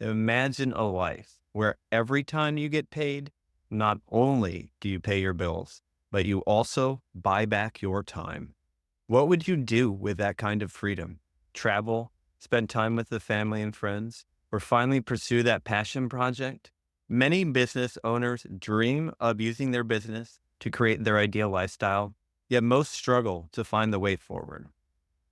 Imagine a life where every time you get paid, not only do you pay your bills, but you also buy back your time. What would you do with that kind of freedom? Travel, spend time with the family and friends, or finally pursue that passion project? Many business owners dream of using their business to create their ideal lifestyle, yet most struggle to find the way forward.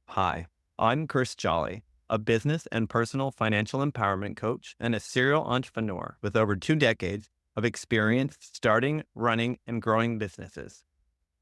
Hi, I'm Chris Jolly, a business and personal financial empowerment coach and a serial entrepreneur with over 2 decades of experience starting, running, and growing businesses.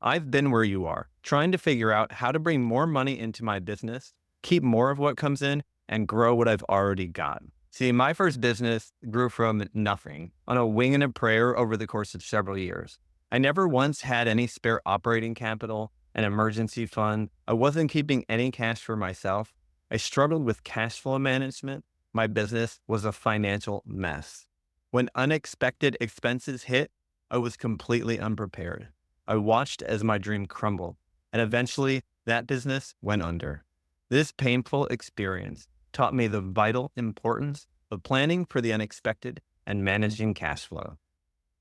I've been where you are, trying to figure out how to bring more money into my business, keep more of what comes in, and grow what I've already got. See, my first business grew from nothing on a wing and a prayer over the course of several years. I never once had any spare operating capital, an emergency fund. I wasn't keeping any cash for myself. I struggled with cash flow management. My business was a financial mess. When unexpected expenses hit, I was completely unprepared. I watched as my dream crumbled, and eventually that business went under. This painful experience taught me the vital importance of planning for the unexpected and managing cash flow.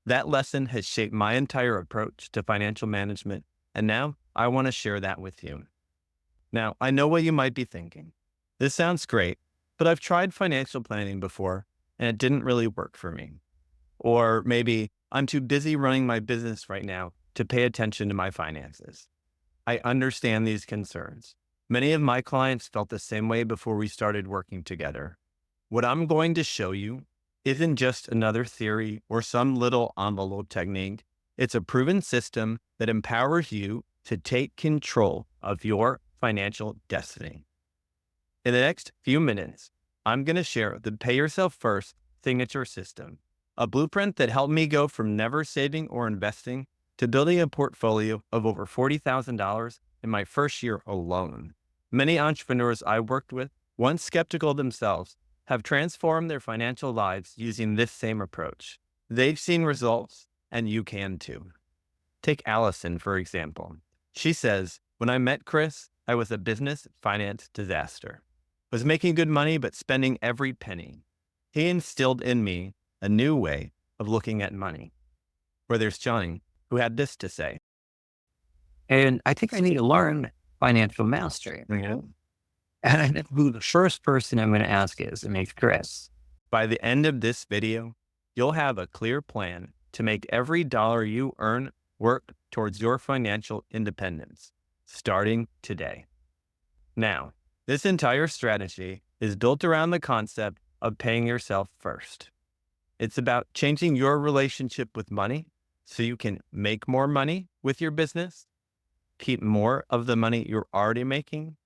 That lesson has shaped my entire approach to financial management, and now I want to share that with you. Now, I know what you might be thinking. This sounds great, but I've tried financial planning before, and it didn't really work for me. Or maybe I'm too busy running my business right now to pay attention to my finances. I understand these concerns. Many of my clients felt the same way before we started working together. What I'm going to show you isn't just another theory or some little envelope technique. It's a proven system that empowers you to take control of your financial destiny. In the next few minutes, I'm going to share the Pay Yourself First signature system, a blueprint that helped me go from never saving or investing to building a portfolio of over $40,000 in my first year alone. Many entrepreneurs I worked with, once skeptical themselves, have transformed their financial lives using this same approach. They've seen results, and you can too. Take Allison, for example. She says, "When I met Chris, I was a business finance disaster. Was making good money, but spending every penny. He instilled in me a new way of looking at money." Where there's Johnny, who had this to say. And I think I need to learn financial mastery. Yeah. And who the first person I'm going to ask is, and it's Chris. By the end of this video, you'll have a clear plan to make every dollar you earn work towards your financial independence, starting today. Now, this entire strategy is built around the concept of paying yourself first. It's about changing your relationship with money so you can make more money with your business, keep more of the money you're already making,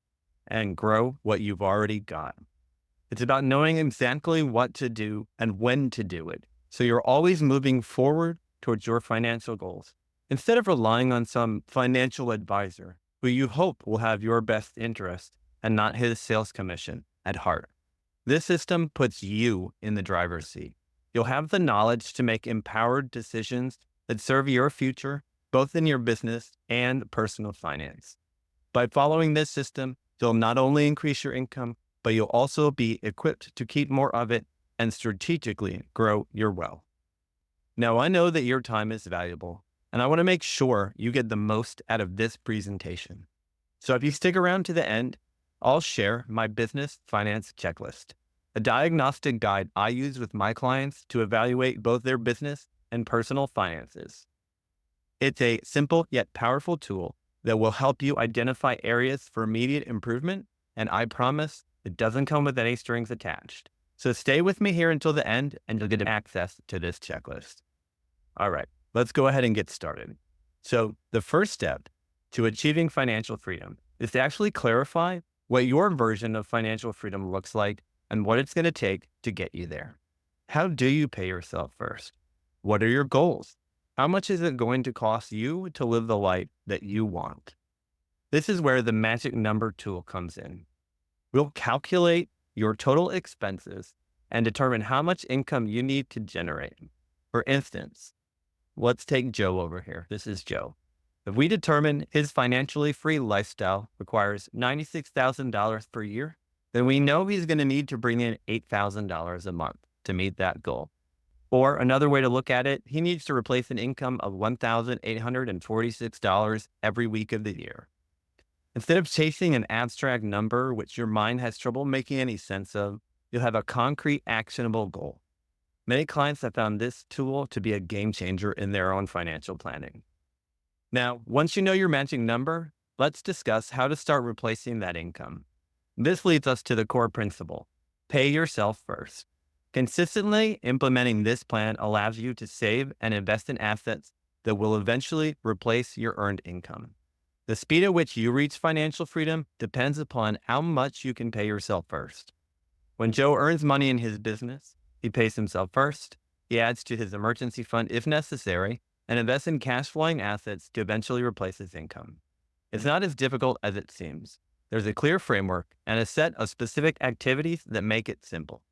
and grow what you've already got. It's about knowing exactly what to do and when to do it, so you're always moving forward towards your financial goals, instead of relying on some financial advisor who you hope will have your best interest and not his sales commission at heart. This system puts you in the driver's seat. You'll have the knowledge to make empowered decisions that serve your future, both in your business and personal finance. By following this system, you'll not only increase your income, but you'll also be equipped to keep more of it and strategically grow your wealth. Now, I know that your time is valuable, and I want to make sure you get the most out of this presentation. So if you stick around to the end, I'll share my business finance checklist, a diagnostic guide I use with my clients to evaluate both their business and personal finances. It's a simple yet powerful tool that will help you identify areas for immediate improvement, and I promise it doesn't come with any strings attached. So stay with me here until the end, and you'll get access to this checklist. All right, let's go ahead and get started. So the first step to achieving financial freedom is to actually clarify what your version of financial freedom looks like and what it's going to take to get you there. How do you pay yourself first? What are your goals? How much is it going to cost you to live the life that you want? This is where the magic number tool comes in. We'll calculate your total expenses and determine how much income you need to generate. For instance, let's take Joe over here. This is Joe. If we determine his financially free lifestyle requires $96,000 per year, then we know he's going to need to bring in $8,000 a month. to meet that goal. Or another way to look at it, he needs to replace an income of $1,846 every week of the year. Instead of chasing an abstract number which your mind has trouble making any sense of, you'll have a concrete, actionable goal. Many clients have found this tool to be a game changer in their own financial planning. Now, once you know your magic number, let's discuss how to start replacing that income. This leads us to the core principle: pay yourself first. Consistently implementing this plan allows you to save and invest in assets that will eventually replace your earned income. The speed at which you reach financial freedom depends upon how much you can pay yourself first. When Joe earns money in his business, he pays himself first, he adds to his emergency fund if necessary, and invests in cash flowing assets to eventually replace his income. It's not as difficult as it seems. There's a clear framework and a set of specific activities that make it simple.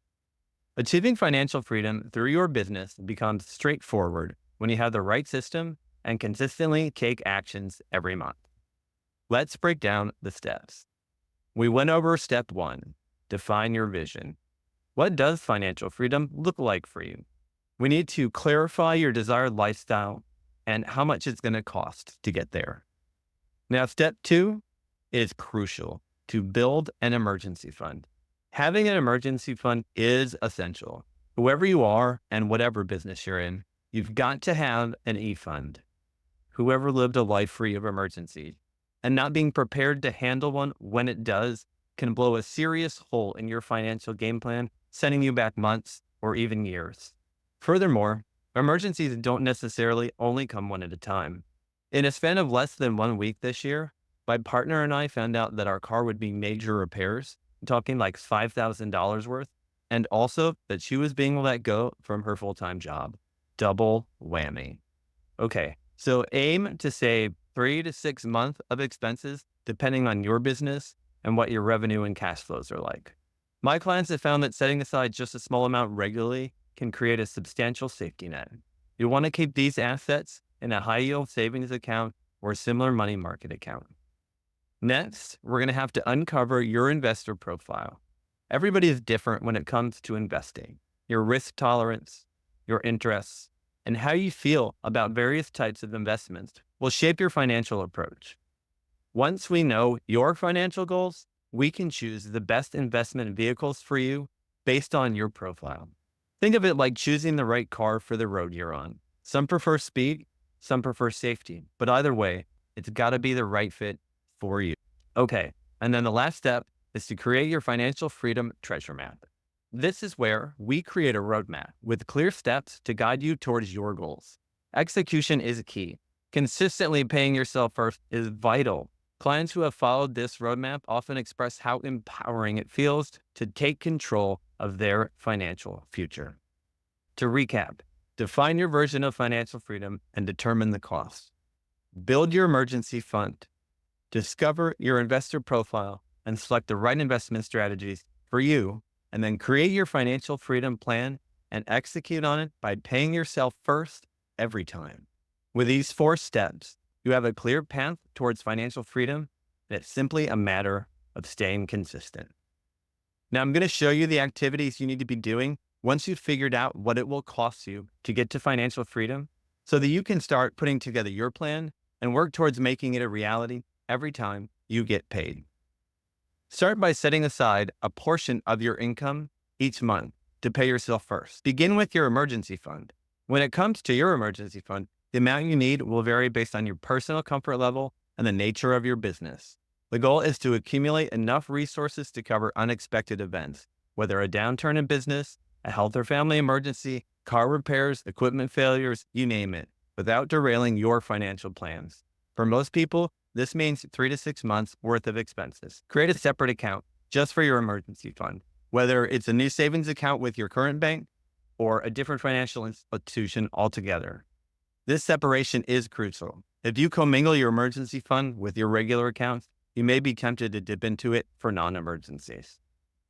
Achieving financial freedom through your business becomes straightforward when you have the right system and consistently take actions every month. Let's break down the steps. We went over step 1, define your vision. What does financial freedom look like for you? We need to clarify your desired lifestyle and how much it's going to cost to get there. Now, step 2 is crucial: to build an emergency fund. Having an emergency fund is essential. Whoever you are and whatever business you're in, you've got to have an e-fund. Whoever lived a life free of emergencies and not being prepared to handle one when it does can blow a serious hole in your financial game plan, sending you back months or even years. Furthermore, emergencies don't necessarily only come one at a time. In a span of less than 1 week this year, my partner and I found out that our car would be major repairs, talking like $5,000 worth, and also that she was being let go from her full-time job. Double whammy. Okay, so aim to save 3 to 6 months of expenses depending on your business and what your revenue and cash flows are like. My clients have found that setting aside just a small amount regularly can create a substantial safety net. You want to keep these assets in a high-yield savings account or similar money market account. Next, we're going to have to uncover your investor profile. Everybody is different when it comes to investing. Your risk tolerance, your interests, and how you feel about various types of investments will shape your financial approach. Once we know your financial goals, we can choose the best investment vehicles for you based on your profile. Think of it like choosing the right car for the road you're on. Some prefer speed, some prefer safety, but either way, it's got to be the right fit for you. Okay, and then the last step is to create your financial freedom treasure map. This is where we create a roadmap with clear steps to guide you towards your goals. Execution is key. Consistently paying yourself first is vital. Clients who have followed this roadmap often express how empowering it feels to take control of their financial future. To recap, define your version of financial freedom and determine the cost. Build your emergency fund. Discover your investor profile and select the right investment strategies for you, and then create your financial freedom plan and execute on it by paying yourself first every time. With these 4 steps, you have a clear path towards financial freedom, and it's simply a matter of staying consistent. Now, I'm going to show you the activities you need to be doing once you've figured out what it will cost you to get to financial freedom, so that you can start putting together your plan and work towards making it a reality every time you get paid. Start by setting aside a portion of your income each month to pay yourself first. Begin with your emergency fund. When it comes to your emergency fund, the amount you need will vary based on your personal comfort level and the nature of your business. The goal is to accumulate enough resources to cover unexpected events, whether a downturn in business, a health or family emergency, car repairs, equipment failures, you name it, without derailing your financial plans. For most people, this means 3 to 6 months worth of expenses. Create a separate account just for your emergency fund, whether it's a new savings account with your current bank or a different financial institution altogether. This separation is crucial. If you commingle your emergency fund with your regular accounts, you may be tempted to dip into it for non-emergencies.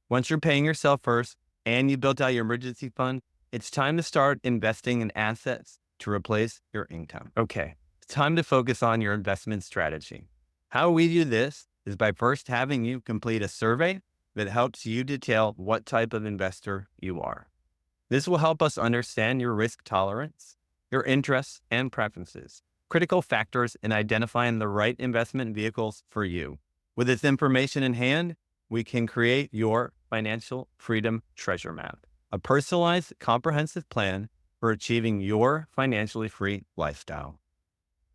Once you're paying yourself first and you built out your emergency fund, it's time to start investing in assets to replace your income. Okay, it's time to focus on your investment strategy. How we do this is by first having you complete a survey that helps you detail what type of investor you are. This will help us understand your risk tolerance, your interests, and preferences, critical factors in identifying the right investment vehicles for you. With this information in hand, we can create your financial freedom treasure map, a personalized, comprehensive plan for achieving your financially free lifestyle.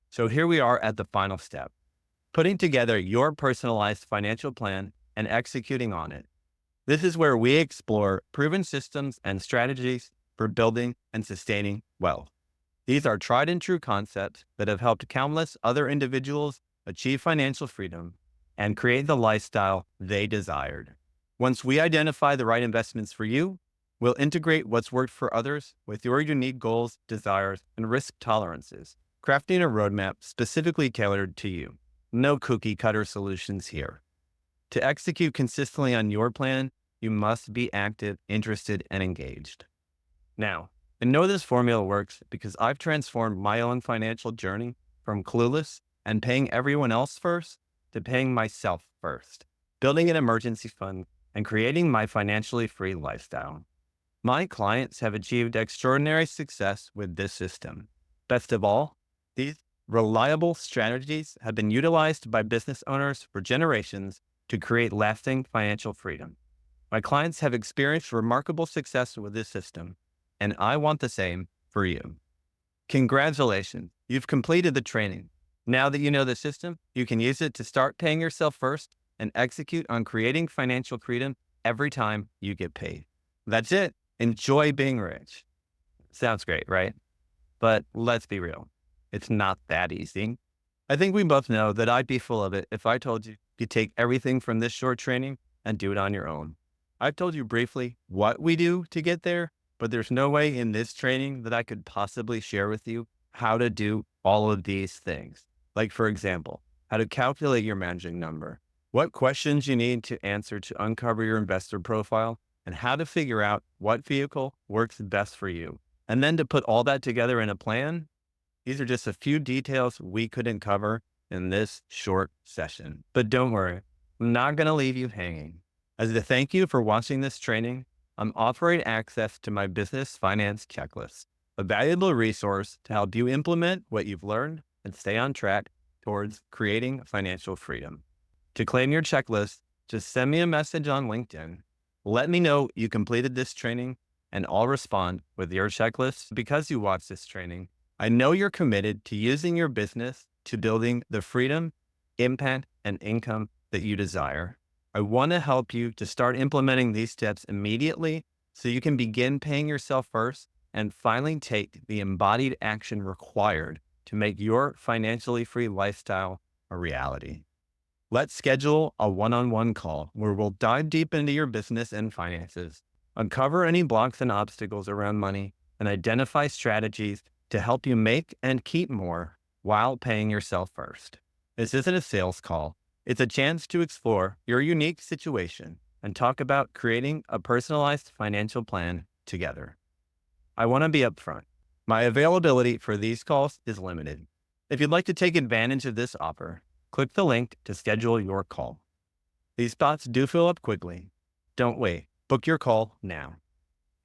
So here we are at the final step, putting together your personalized financial plan and executing on it. This is where we explore proven systems and strategies for building and sustaining wealth. These are tried and true concepts that have helped countless other individuals achieve financial freedom and create the lifestyle they desired. Once we identify the right investments for you, we'll integrate what's worked for others with your unique goals, desires, and risk tolerances, crafting a roadmap specifically tailored to you. No cookie cutter solutions here. To execute consistently on your plan, you must be active, interested, and engaged. Now, I know this formula works because I've transformed my own financial journey from clueless and paying everyone else first to paying myself first, building an emergency fund, and creating my financially free lifestyle. My clients have achieved extraordinary success with this system. Best of all, these reliable strategies have been utilized by business owners for generations to create lasting financial freedom. My clients have experienced remarkable success with this system, and I want the same for you. Congratulations, you've completed the training. Now that you know the system, you can use it to start paying yourself first and execute on creating financial freedom every time you get paid. That's it. Enjoy being rich. Sounds great, right? But let's be real. It's not that easy. I think we both know that I'd be full of it if I told you you take everything from this short training and do it on your own. I've told you briefly what we do to get there, but there's no way in this training that I could possibly share with you how to do all of these things. Like, for example, how to calculate your managing number, what questions you need to answer to uncover your investor profile, and how to figure out what vehicle works best for you. And then to put all that together in a plan. These are just a few details we couldn't cover in this short session. But don't worry, I'm not going to leave you hanging. As a thank you for watching this training, I'm offering access to my business finance checklist, a valuable resource to help you implement what you've learned and stay on track towards creating financial freedom. To claim your checklist, just send me a message on LinkedIn. Let me know you completed this training, and I'll respond with your checklist. Because you watched this training, I know you're committed to using your business to building the freedom, impact, and income that you desire. I want to help you to start implementing these steps immediately so you can begin paying yourself first and finally take the embodied action required to make your financially free lifestyle a reality. Let's schedule a one-on-one call where we'll dive deep into your business and finances, uncover any blocks and obstacles around money, and identify strategies to help you make and keep more while paying yourself first. This isn't a sales call. It's a chance to explore your unique situation and talk about creating a personalized financial plan together. I want to be upfront. My availability for these calls is limited. If you'd like to take advantage of this offer, click the link to schedule your call. These spots do fill up quickly. Don't wait. Book your call now.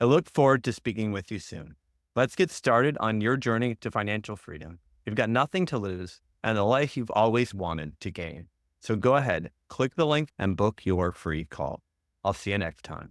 I look forward to speaking with you soon. Let's get started on your journey to financial freedom. You've got nothing to lose and the life you've always wanted to gain. So go ahead, click the link and book your free call. I'll see you next time.